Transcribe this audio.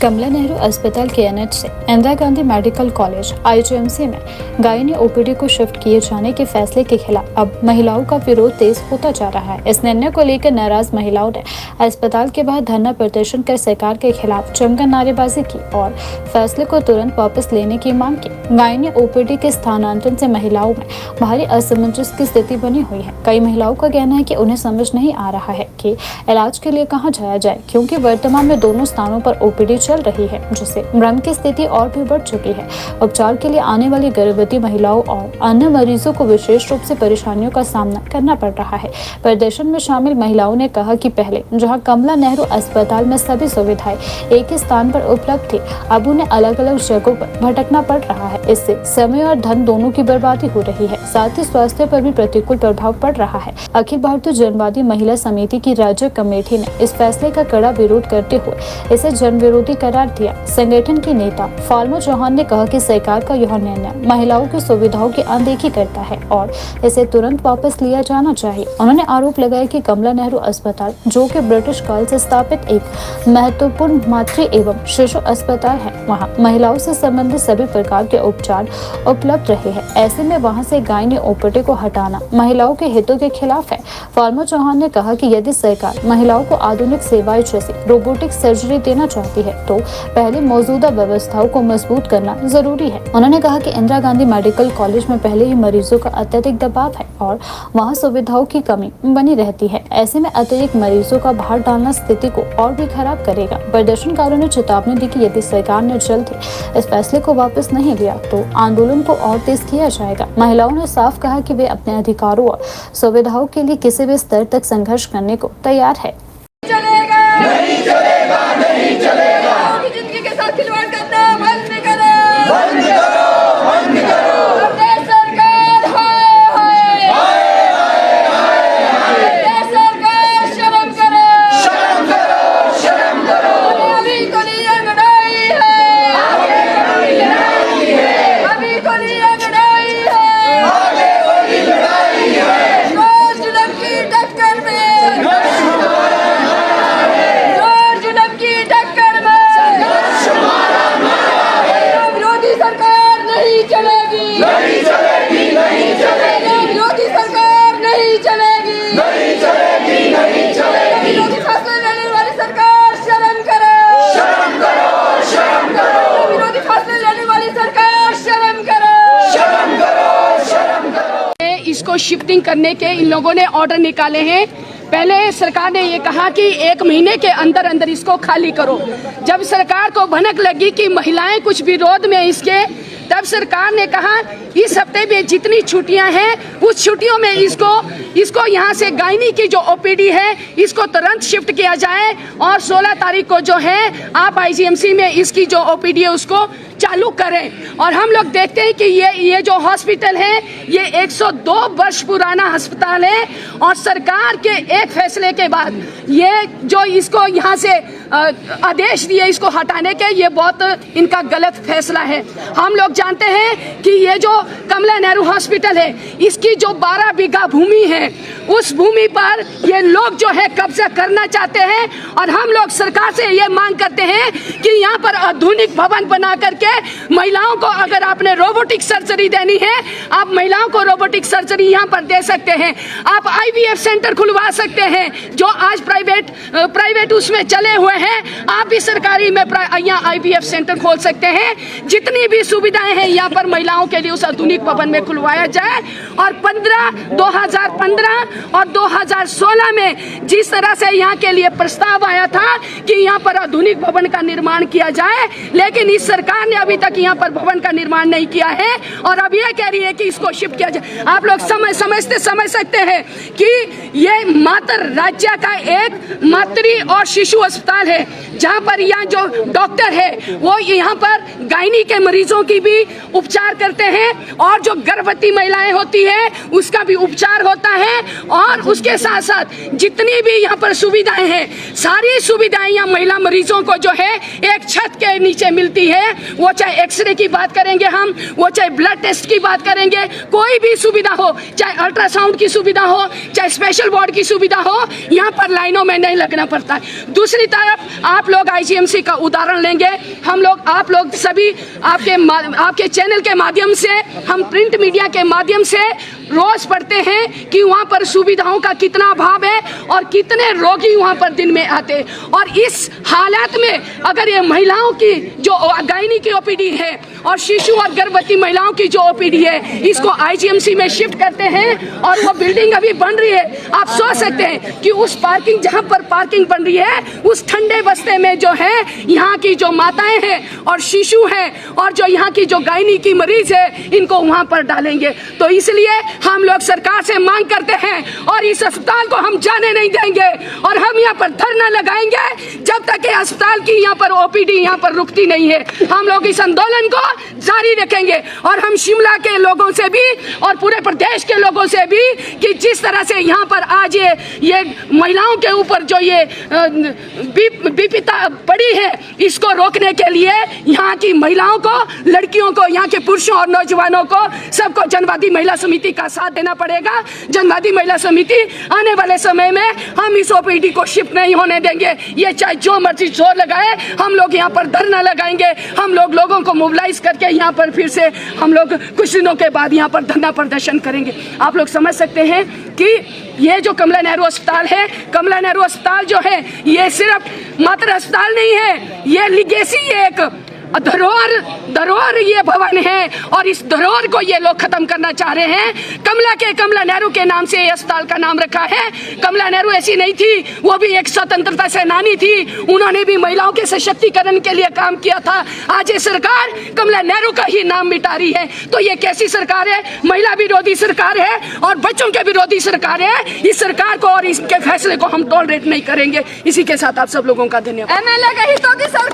कमला नेहरू अस्पताल के एनएच से Indira Gandhi medical college IGMC में गायनी ओपीडी को शिफ्ट किए जाने के फैसले के खिलाफ अब महिलाओं का विरोध तेज होता जा रहा है। इस निर्णय को लेकर नाराज महिलाओं ने अस्पताल के बाहर धरना प्रदर्शन कर सरकार के खिलाफ जमकर नारेबाजी की और फैसले को तुरंत वापस लेने की मांग की। गायनी ओपीडी के स्थानांतरण से महिलाओं में भारी असमंजस की स्थिति बनी हुई है। कई महिलाओं का कहना है कि उन्हें समझ नहीं आ रहा है कि इलाज के लिए कहाँ जाया जाए, क्योंकि वर्तमान में दोनों स्थानों पर ओपीडी चल रही है, जिससे भ्रम की स्थिति और भी बढ़ चुकी है। उपचार के लिए आने वाली गर्भवती महिलाओं और अन्य मरीजों को विशेष रूप से परेशानियों का सामना करना पड़ रहा है। प्रदर्शन में शामिल महिलाओं ने कहा कि पहले जहां कमला नेहरू अस्पताल में सभी सुविधाएं एक ही स्थान पर उपलब्ध थी, अब उन्हें अलग अलग जगहों पर भटकना पड़ रहा है। इससे समय और धन दोनों की बर्बादी हो रही है, साथ ही स्वास्थ्य पर भी प्रतिकूल प्रभाव पड़ रहा है। अखिल भारतीय जनवादी महिला समिति की राज्य कमेटी ने इस फैसले का कड़ा विरोध करते हुए इसे जन विरोधी करार दिया। संगठन की नेता फाल्मो चौहान ने कहा कि सरकार का यह निर्णय महिलाओं की सुविधाओं की अनदेखी करता है और इसे तुरंत वापस लिया जाना चाहिए। उन्होंने आरोप लगाया कि कमला नेहरू अस्पताल, जो कि ब्रिटिश काल से स्थापित एक महत्वपूर्ण मातृ एवं शिशु अस्पताल है, वहां महिलाओं से संबंधित सभी प्रकार के उपचार उपलब्ध रहे हैं। ऐसे में वहां से गायनी ओपीडी को हटाना महिलाओं के हितों के खिलाफ है। फाल्मो चौहान ने कहा कि यदि सरकार महिलाओं को आधुनिक सेवाएं जैसे रोबोटिक सर्जरी देना चाहती है तो पहले मौजूदा व्यवस्थाओं को मजबूत करना जरूरी है। उन्होंने कहा कि इंदिरा गांधी मेडिकल कॉलेज में पहले ही मरीजों का अत्यधिक दबाव है और वहां सुविधाओं की कमी बनी रहती है। ऐसे में अतिरिक्त मरीजों का बाहर डालना स्थिति को और भी खराब करेगा। प्रदर्शनकारों ने चेतावनी दी कि यदि सरकार ने जल्द ही इस फैसले को वापस नहीं लिया तो आंदोलन को और तेज किया जाएगा। महिलाओं ने साफ कहा कि वे अपने अधिकारों और सुविधाओं के लिए किसी भी स्तर तक संघर्ष करने को तैयार है। नहीं चलेगा, नहीं चलेगा। जिंदगी के साथ खिलवाड़ करना बंद करो, बंद करो, बंद करो। सरकार हाय हाय हाय हाय हाय, सरकार शर्म करो, शर्म करो, शर्म करो। अभी को लिए लड़ाई है, आगे कोई लड़ाई है, अभी को लिए लड़ाई है, आगे कोई लड़ाई है। रोज जुल्म की टक्कर में सरकार नहीं चलेगी, नहीं चलेगी, नहीं चलेगी। विरोधी सरकार नहीं चलेगी, नहीं चलेगी, नहीं चलेगी। विरोधी फैसले लेने वाली सरकार शर्म करो, शर्म करो, शर्म करो। विरोधी फैसले लेने वाली सरकार शर्म करो, शर्म करो, शर्म करो। इसको शिफ्टिंग करने के इन लोगों ने ऑर्डर निकाले हैं। पहले सरकार ने ये कहा कि 1 महीने के अंदर अंदर इसको खाली करो। जब सरकार को भनक लगी कि महिलाएं कुछ विरोध में इसके, तब सरकार ने कहा इस हफ्ते में जितनी छुट्टियां हैं उस छुट्टियों में इसको यहाँ से गायनी की जो ओपीडी है इसको तुरंत शिफ्ट किया जाए और 16 तारीख को जो है आप आईजीएमसी में इसकी जो ओपीडी है उसको चालू करें। और हम लोग देखते हैं कि ये जो हॉस्पिटल है ये 102 वर्ष पुराना अस्पताल है और सरकार के एक फैसले के बाद ये जो इसको यहाँ से आदेश दिए इसको हटाने के, ये बहुत इनका गलत फैसला है। हम लोग जानते हैं कि ये जो कमला नेहरू हॉस्पिटल है इसकी जो 12 बीघा भूमि है उस भूमि पर ये लोग जो है कब्जा करना चाहते हैं और हम लोग सरकार से ये मांग करते हैं कि यहाँ पर आधुनिक भवन बना करके महिलाओं को, अगर आपने रोबोटिक सर्जरी देनी है आप महिलाओं को रोबोटिक सर्जरी यहाँ पर दे सकते हैं। आप आईवीएफ सेंटर खुलवा सकते हैं जो आज प्राइवेट उसमें चले हुए हैं, आप भी सरकारी में यहाँ आईवीएफ सेंटर खोल सकते हैं। जितनी भी सुविधाएं हैं यहाँ पर महिलाओं के लिए उस आधुनिक भवन में खुलवाया जाए। और 2015 और 2016 में जिस तरह से यहाँ के लिए प्रस्ताव आया था कि यहाँ पर आधुनिक भवन का निर्माण किया जाए, लेकिन इस सरकार ने अभी तक यहाँ पर भवन का निर्माण नहीं किया है और अब ये कह रही है कि इसको शिफ्ट किया जाए। आप लोग समझ सकते हैं कि ये मात्र राज्य का एक मातृ और शिशु अस्पताल है जहाँ पर यहाँ जो डॉक्टर है वो यहाँ पर गायनी के मरीजों की भी उपचार करते हैं और जो गर्भवती महिलाएं होती है उसका भी उपचार होता है और उसके साथ साथ जितनी भी यहाँ पर सुविधाएं हैं सारी सुविधाएं यहाँ महिला मरीजों को जो है एक छत के नीचे मिलती है। वो चाहे एक्सरे की बात करेंगे हम, वो चाहे ब्लड टेस्ट की बात करेंगे, कोई भी सुविधा हो, चाहे अल्ट्रासाउंड की सुविधा हो, चाहे स्पेशल वार्ड की सुविधा हो, यहाँ पर लाइनों में नहीं लगना पड़ता है। दूसरी तरफ आप लोग आईजीएमसी का उदाहरण लेंगे, आप लोग सभी आपके चैनल के माध्यम से, हम प्रिंट मीडिया के माध्यम से रोज पढ़ते हैं कि वहाँ पर सुविधाओं का कितना अभाव है और कितने रोगी वहाँ पर दिन में आते हैं। और इस हालात में अगर ये महिलाओं की जो गायनी की ओपीडी है और शिशु और गर्भवती महिलाओं की जो ओपीडी है, इसको आईजीएमसी में शिफ्ट करते हैं और वो बिल्डिंग अभी बन रही है। आप सोच सकते हैं कि उस पार्किंग, जहाँ पर पार्किंग बन रही है, उस ठंडे बस्ते में जो है यहाँ की जो माताएं हैं और शिशु हैं और जो यहाँ की जो गायनी की मरीज है, इनको वहाँ पर डालेंगे। तो इसलिए हम लोग सरकार से मांग करते हैं और इस अस्पताल को हम जाने नहीं देंगे और हम यहाँ पर धरना लगाएंगे जब तक ये अस्पताल की यहाँ पर ओपीडी यहाँ पर रुकती नहीं है। हम लोग इस आंदोलन को जारी रखेंगे और हम शिमला के लोगों से भी और पूरे प्रदेश के लोगों से भी कि जिस तरह से यहाँ पर आज ये महिलाओं के ऊपर जो ये विपदा पड़ी है, इसको रोकने के लिए यहाँ की महिलाओं को, लड़कियों को, यहाँ के पुरुषों और नौजवानों को सबको जनवादी महिला समिति का साथ देना पड़ेगा। जनवादी महिला समिति आने वाले समय में हम इस ओपीडी को शिफ्ट नहीं होने देंगे। ये चाहे जो मर्जी जोर लगाए, हम लोग यहाँ पर धरना लगाएंगे। हम लोग लोगों को मोबिलाइज करके यहाँ पर फिर से हम लोग कुछ दिनों के बाद यहाँ पर धरना प्रदर्शन करेंगे। आप लोग समझ सकते हैं कि ये जो कमला नेहरू अस्पताल है, कमला नेहरू अस्पताल जो है, ये सिर्फ मात्र अस्पताल नहीं है, ये लिगेसी है, एक धरोहर ये भवन है और इस धरोहर को ये लोग खत्म करना चाह रहे हैं। कमला नेहरू के नाम से अस्पताल का नाम रखा है। कमला नेहरू ऐसी नहीं थी, वो भी एक स्वतंत्रता सेनानी थी, उन्होंने भी महिलाओं के सशक्तिकरण के लिए काम किया था। आज ये सरकार कमला नेहरू का ही नाम मिटा रही है। तो ये कैसी सरकार है? महिला विरोधी सरकार है और बच्चों के विरोधी सरकार है। इस सरकार को और इसके फैसले को हम टॉलरेट नहीं करेंगे। इसी के साथ आप सब लोगों का धन्यवाद। एमएलए कही तो की सरकार